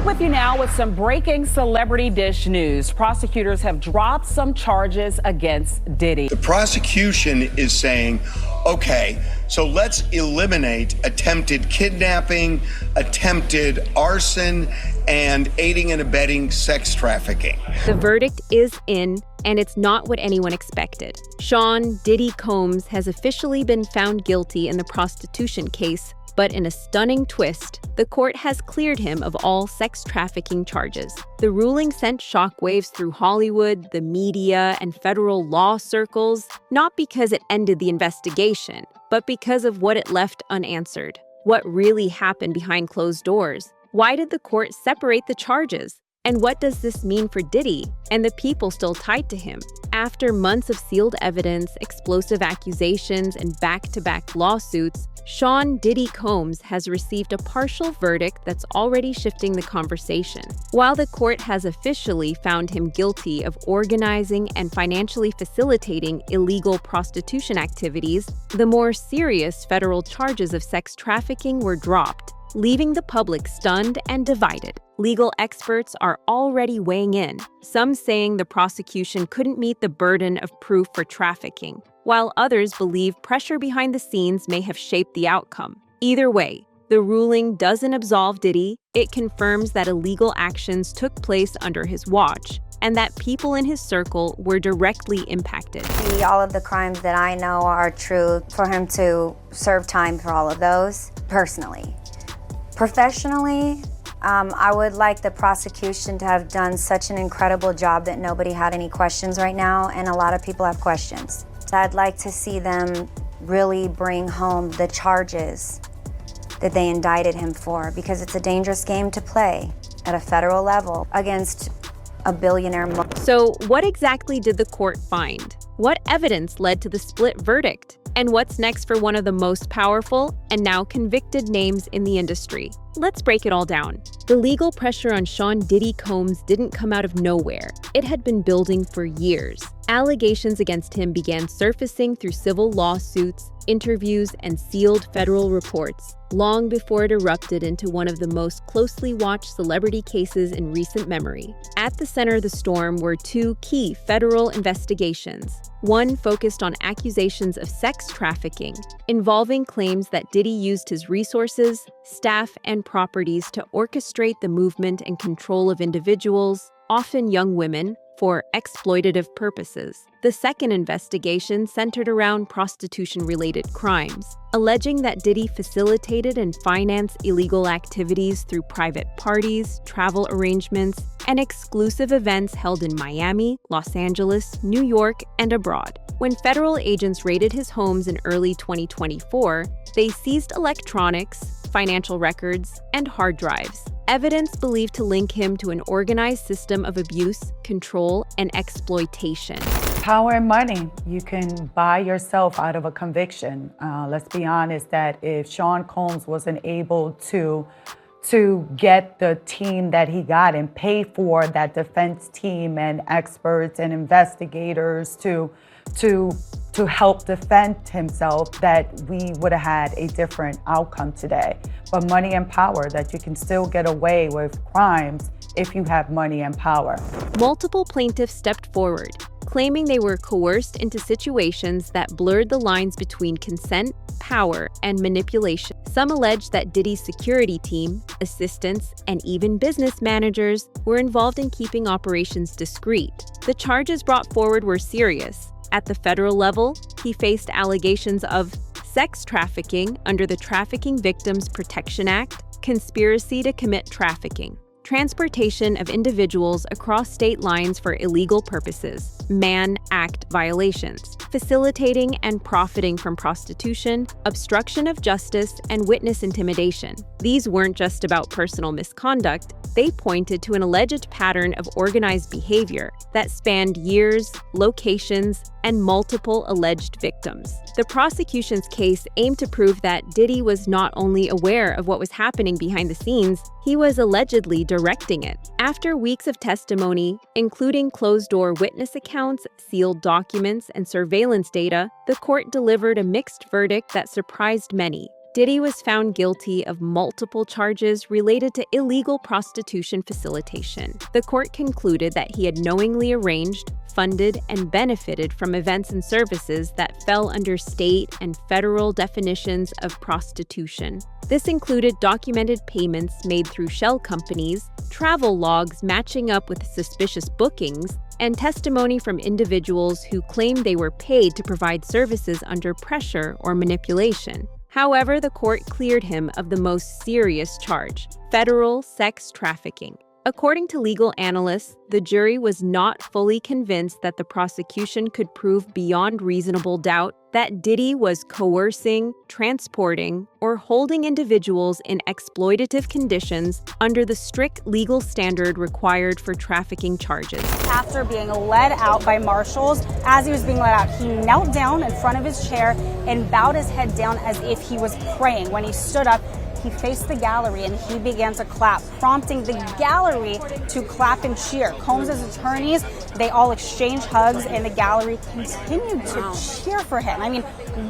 With you now with some breaking celebrity dish news. Prosecutors have dropped some charges against Diddy. The prosecution is saying, okay, so let's eliminate attempted kidnapping, attempted arson, and aiding and abetting sex trafficking. The verdict is in, and it's not what anyone expected. Sean Diddy Combs has officially been found guilty in the prostitution case, but in a stunning twist, the court has cleared him of all sex trafficking charges. The ruling sent shockwaves through Hollywood, the media, and federal law circles, not because it ended the investigation, but because of what it left unanswered. What really happened behind closed doors? Why did the court separate the charges? And what does this mean for Diddy and the people still tied to him? After months of sealed evidence, explosive accusations, and back-to-back lawsuits, Sean Diddy Combs has received a partial verdict that's already shifting the conversation. While the court has officially found him guilty of organizing and financially facilitating illegal prostitution activities, the more serious federal charges of sex trafficking were dropped, leaving the public stunned and divided. Legal experts are already weighing in, some saying the prosecution couldn't meet the burden of proof for trafficking, while others believe pressure behind the scenes may have shaped the outcome. Either way, the ruling doesn't absolve Diddy, it confirms that illegal actions took place under his watch, and that people in his circle were directly impacted. All of the crimes that I know are true, for him to serve time for all of those, personally. Professionally, I would like the prosecution to have done such an incredible job that nobody had any questions right now, and a lot of people have questions. I'd like to see them really bring home the charges that they indicted him for, because it's a dangerous game to play at a federal level against a billionaire. So what exactly did the court find? What evidence led to the split verdict? And what's next for one of the most powerful and now convicted names in the industry? Let's break it all down. The legal pressure on Sean Diddy Combs didn't come out of nowhere. It had been building for years. Allegations against him began surfacing through civil lawsuits, interviews, and sealed federal reports, long before it erupted into one of the most closely watched celebrity cases in recent memory. At the center of the storm were two key federal investigations. One focused on accusations of sex trafficking, involving claims that Diddy used his resources, staff, and properties to orchestrate the movement and control of individuals, often young women, for exploitative purposes. The second investigation centered around prostitution-related crimes, alleging that Diddy facilitated and financed illegal activities through private parties, travel arrangements, and exclusive events held in Miami, Los Angeles, New York, and abroad. When federal agents raided his homes in early 2024, they seized electronics, financial records, and hard drives, evidence believed to link him to an organized system of abuse, control, and exploitation. Power and money. You can buy yourself out of a conviction. Let's be honest that if Sean Combs wasn't able to get the team that he got and pay for that defense team and experts and investigators to help defend himself, that we would have had a different outcome today. But money and power, that you can still get away with crimes if you have money and power. Multiple plaintiffs stepped forward, claiming they were coerced into situations that blurred the lines between consent, power, and manipulation. Some alleged that Diddy's security team, assistants, and even business managers were involved in keeping operations discreet. The charges brought forward were serious. At the federal level, he faced allegations of sex trafficking under the Trafficking Victims Protection Act, conspiracy to commit trafficking, transportation of individuals across state lines for illegal purposes, Mann Act violations, facilitating and profiting from prostitution, obstruction of justice, and witness intimidation. These weren't just about personal misconduct, they pointed to an alleged pattern of organized behavior that spanned years, locations, and multiple alleged victims. The prosecution's case aimed to prove that Diddy was not only aware of what was happening behind the scenes, he was allegedly directing it. After weeks of testimony, including closed-door witness accounts, sealed documents, and surveillance data, the court delivered a mixed verdict that surprised many. Diddy was found guilty of multiple charges related to illegal prostitution facilitation. The court concluded that he had knowingly arranged, funded, and benefited from events and services that fell under state and federal definitions of prostitution. This included documented payments made through shell companies, travel logs matching up with suspicious bookings, and testimony from individuals who claimed they were paid to provide services under pressure or manipulation. However, the court cleared him of the most serious charge, federal sex trafficking. According to legal analysts, the jury was not fully convinced that the prosecution could prove beyond reasonable doubt that Diddy was coercing, transporting, or holding individuals in exploitative conditions under the strict legal standard required for trafficking charges. After being led out by marshals, as he was being led out, he knelt down in front of his chair and bowed his head down as if he was praying. When he stood up, he faced the gallery and he began to clap, prompting the gallery to clap and cheer. Combs' attorneys, they all exchanged hugs and the gallery continued to cheer for him. I mean,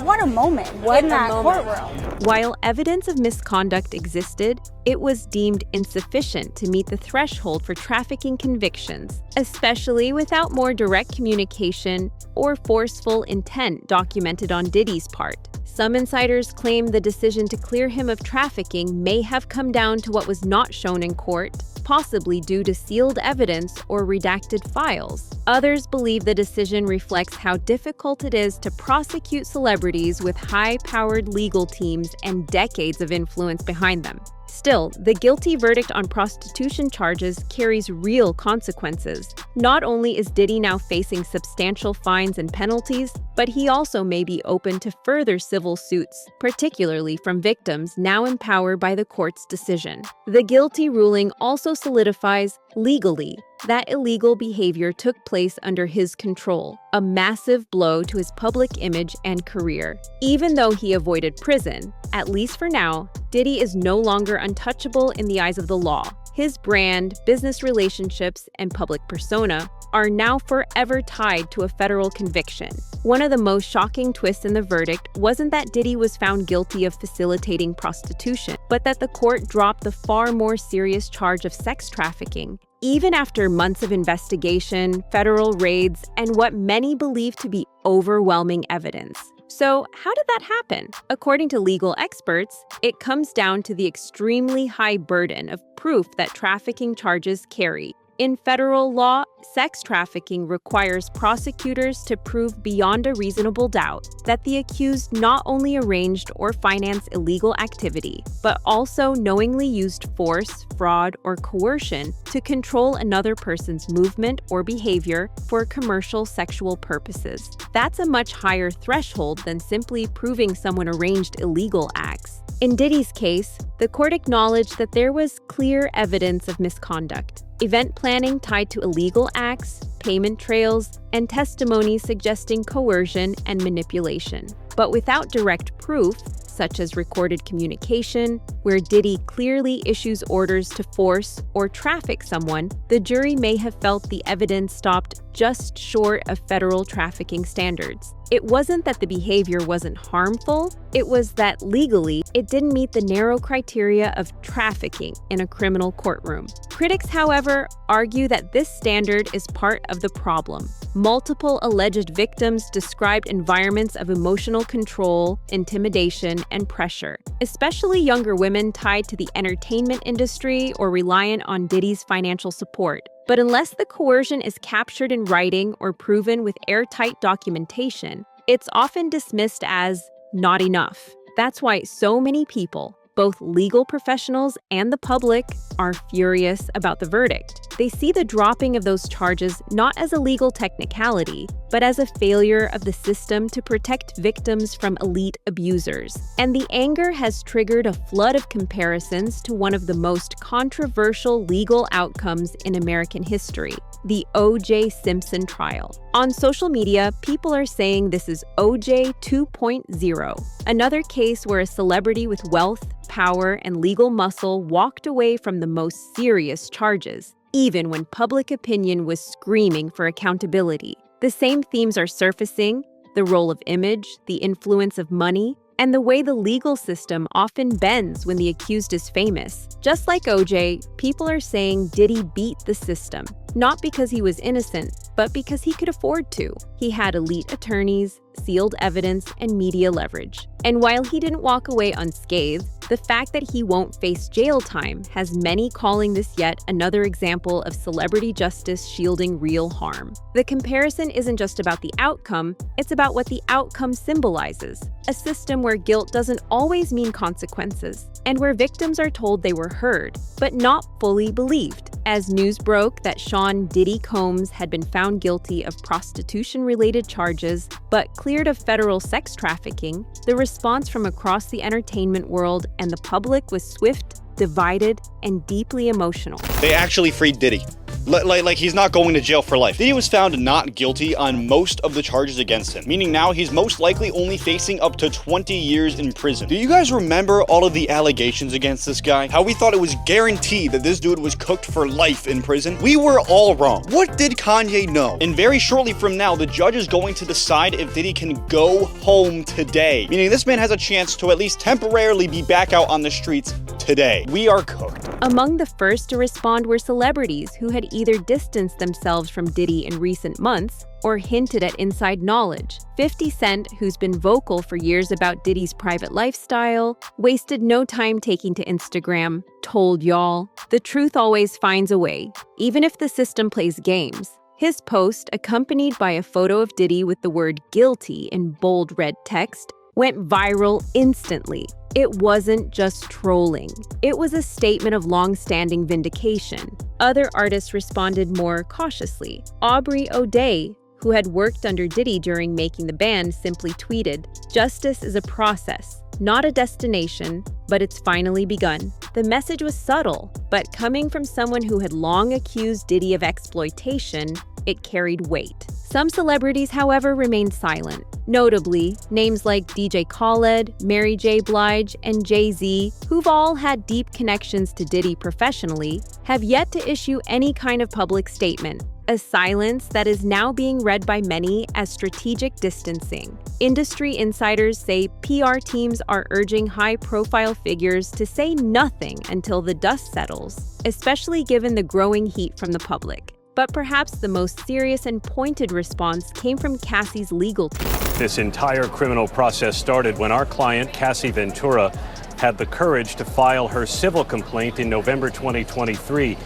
what a moment in that courtroom. While evidence of misconduct existed, it was deemed insufficient to meet the threshold for trafficking convictions, especially without more direct communication or forceful intent documented on Diddy's part. Some insiders claim the decision to clear him of trafficking may have come down to what was not shown in court, possibly due to sealed evidence or redacted files. Others believe the decision reflects how difficult it is to prosecute celebrities with high-powered legal teams and decades of influence behind them. Still, the guilty verdict on prostitution charges carries real consequences. Not only is Diddy now facing substantial fines and penalties, but he also may be open to further civil suits, particularly from victims now empowered by the court's decision. The guilty ruling also solidifies, legally, that illegal behavior took place under his control, a massive blow to his public image and career. Even though he avoided prison, at least for now, Diddy is no longer untouchable in the eyes of the law. His brand, business relationships, and public persona are now forever tied to a federal conviction. One of the most shocking twists in the verdict wasn't that Diddy was found guilty of facilitating prostitution, but that the court dropped the far more serious charge of sex trafficking. Even after months of investigation, federal raids, and what many believe to be overwhelming evidence. So, how did that happen? According to legal experts, it comes down to the extremely high burden of proof that trafficking charges carry. In federal law, sex trafficking requires prosecutors to prove beyond a reasonable doubt that the accused not only arranged or financed illegal activity, but also knowingly used force, fraud, or coercion to control another person's movement or behavior for commercial sexual purposes. That's a much higher threshold than simply proving someone arranged illegal acts. In Diddy's case, the court acknowledged that there was clear evidence of misconduct. Event planning tied to illegal acts, payment trails, and testimony suggesting coercion and manipulation. But without direct proof, such as recorded communication, where Diddy clearly issues orders to force or traffic someone, the jury may have felt the evidence stopped just short of federal trafficking standards. It wasn't that the behavior wasn't harmful, it was that legally, it didn't meet the narrow criteria of trafficking in a criminal courtroom. Critics, however, argue that this standard is part of the problem. Multiple alleged victims described environments of emotional control, intimidation, and pressure, especially younger women tied to the entertainment industry or reliant on Diddy's financial support. But unless the coercion is captured in writing or proven with airtight documentation, it's often dismissed as not enough. That's why so many people, both legal professionals and the public, are furious about the verdict. They see the dropping of those charges not as a legal technicality, but as a failure of the system to protect victims from elite abusers. And the anger has triggered a flood of comparisons to one of the most controversial legal outcomes in American history, the O.J. Simpson trial. On social media, people are saying this is O.J. 2.0, another case where a celebrity with wealth, power, and legal muscle walked away from the most serious charges, even when public opinion was screaming for accountability. The same themes are surfacing: the role of image, the influence of money, and the way the legal system often bends when the accused is famous. Just like OJ, people are saying Diddy beat the system, not because he was innocent, but because he could afford to. He had elite attorneys, sealed evidence, and media leverage. And while he didn't walk away unscathed, the fact that he won't face jail time has many calling this yet another example of celebrity justice shielding real harm. The comparison isn't just about the outcome, it's about what the outcome symbolizes. A system where guilt doesn't always mean consequences, and where victims are told they were heard, but not fully believed. As news broke that Sean Diddy Combs had been found guilty of prostitution-related charges, but cleared of federal sex trafficking, the response from across the entertainment world and the public was swift, divided, and deeply emotional. They actually freed Diddy. Like he's not going to jail for life. Diddy was found not guilty on most of the charges against him, meaning now he's most likely only facing up to 20 years in prison. Do you guys remember all of the allegations against this guy? How we thought it was guaranteed that this dude was cooked for life in prison? We were all wrong. What did Kanye know? And very shortly from now, the judge is going to decide if Diddy can go home today, meaning this man has a chance to at least temporarily be back out on the streets today. We are cooked. Among the first to respond were celebrities who had either distanced themselves from Diddy in recent months or hinted at inside knowledge. 50 Cent, who's been vocal for years about Diddy's private lifestyle, wasted no time taking to Instagram, told y'all, the truth always finds a way, even if the system plays games. His post, accompanied by a photo of Diddy with the word guilty in bold red text, went viral instantly. It wasn't just trolling. It was a statement of long-standing vindication. Other artists responded more cautiously. Aubrey O'Day, who had worked under Diddy during making the band, simply tweeted, "Justice is a process, not a destination, but it's finally begun." The message was subtle, but coming from someone who had long accused Diddy of exploitation, it carried weight. Some celebrities, however, remained silent. Notably, names like DJ Khaled, Mary J. Blige, and Jay-Z, who've all had deep connections to Diddy professionally, have yet to issue any kind of public statement. A silence that is now being read by many as strategic distancing. Industry insiders say PR teams are urging high-profile figures to say nothing until the dust settles, especially given the growing heat from the public. But perhaps the most serious and pointed response came from Cassie's legal team. This entire criminal process started when our client, Cassie Ventura, had the courage to file her civil complaint in November 2023.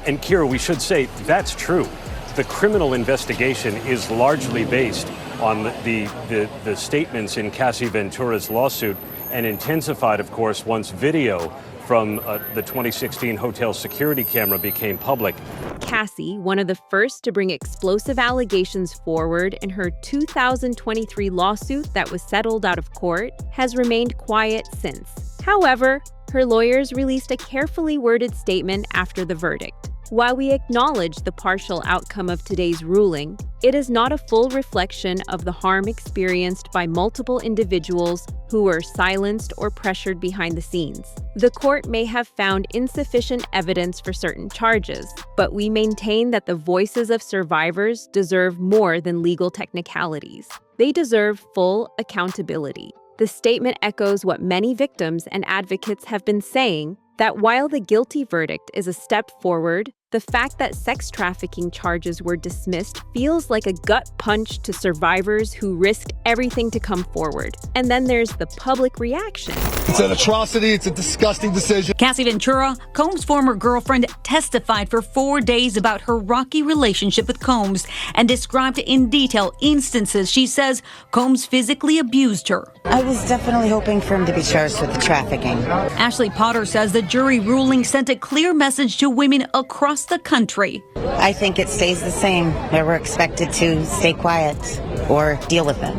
And Kira, we should say that's true. The criminal investigation is largely based on the statements in Cassie Ventura's lawsuit, and intensified, of course, once video from the 2016 hotel security camera became public. Cassie, one of the first to bring explosive allegations forward in her 2023 lawsuit that was settled out of court, has remained quiet since. However, her lawyers released a carefully worded statement after the verdict. While we acknowledge the partial outcome of today's ruling, it is not a full reflection of the harm experienced by multiple individuals who were silenced or pressured behind the scenes. The court may have found insufficient evidence for certain charges, but we maintain that the voices of survivors deserve more than legal technicalities. They deserve full accountability. The statement echoes what many victims and advocates have been saying, that while the guilty verdict is a step forward, the fact that sex trafficking charges were dismissed feels like a gut punch to survivors who risked everything to come forward. And then there's the public reaction. It's an atrocity. It's a disgusting decision. Cassie Ventura, Combs' former girlfriend, testified for 4 days about her rocky relationship with Combs and described in detail instances she says Combs physically abused her. I was definitely hoping for him to be charged with the trafficking. Ashley Potter says the jury ruling sent a clear message to women across the country. I think it stays the same, that we're expected to stay quiet or deal with it.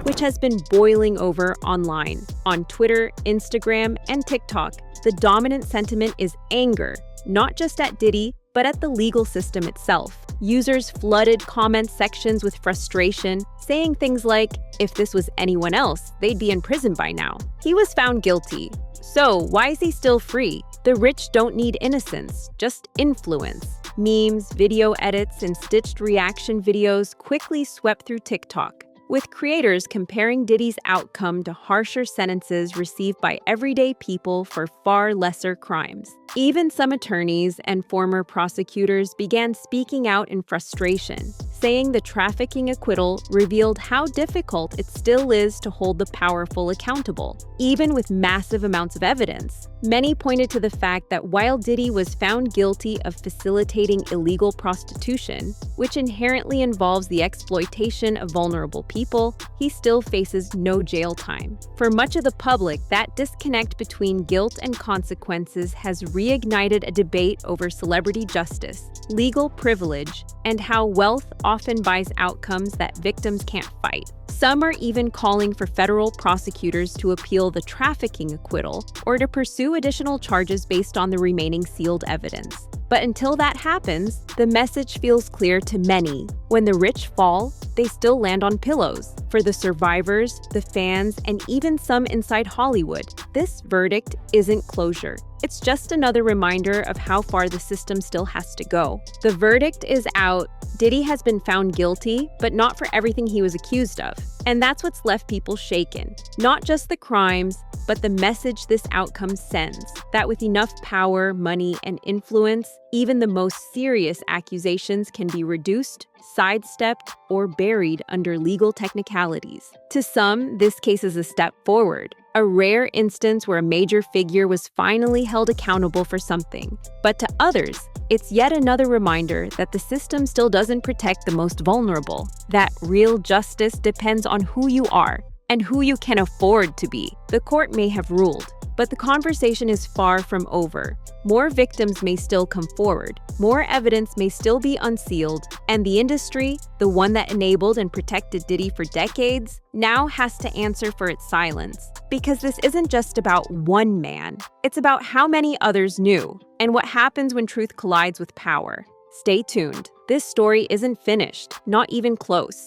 Which has been boiling over online. On Twitter, Instagram, and TikTok, the dominant sentiment is anger, not just at Diddy, but at the legal system itself. Users flooded comment sections with frustration, saying things like, if this was anyone else, they'd be in prison by now. He was found guilty. So why is he still free? The rich don't need innocence, just influence. Memes, video edits, and stitched reaction videos quickly swept through TikTok. with creators comparing Diddy's outcome to harsher sentences received by everyday people for far lesser crimes. Even some attorneys and former prosecutors began speaking out in frustration, saying the trafficking acquittal revealed how difficult it still is to hold the powerful accountable, even with massive amounts of evidence. Many pointed to the fact that while Diddy was found guilty of facilitating illegal prostitution, which inherently involves the exploitation of vulnerable people, he still faces no jail time. For much of the public, that disconnect between guilt and consequences has reignited a debate over celebrity justice, legal privilege, and how wealth often buys outcomes that victims can't fight. Some are even calling for federal prosecutors to appeal the trafficking acquittal or to pursue additional charges based on the remaining sealed evidence. But until that happens, the message feels clear to many. When the rich fall, they still land on pillows. For the survivors, the fans, and even some inside Hollywood, this verdict isn't closure. It's just another reminder of how far the system still has to go. The verdict is out. Diddy has been found guilty, but not for everything he was accused of. And that's what's left people shaken. Not just the crimes, but the message this outcome sends, that with enough power, money, and influence, even the most serious accusations can be reduced, sidestepped, or buried under legal technicalities. To some, this case is a step forward, a rare instance where a major figure was finally held accountable for something. But to others, it's yet another reminder that the system still doesn't protect the most vulnerable, that real justice depends on who you are and who you can afford to be. The court may have ruled, but the conversation is far from over. More victims may still come forward, more evidence may still be unsealed, and the industry, the one that enabled and protected Diddy for decades, now has to answer for its silence. Because this isn't just about one man, it's about how many others knew, and what happens when truth collides with power. Stay tuned. This story isn't finished, not even close.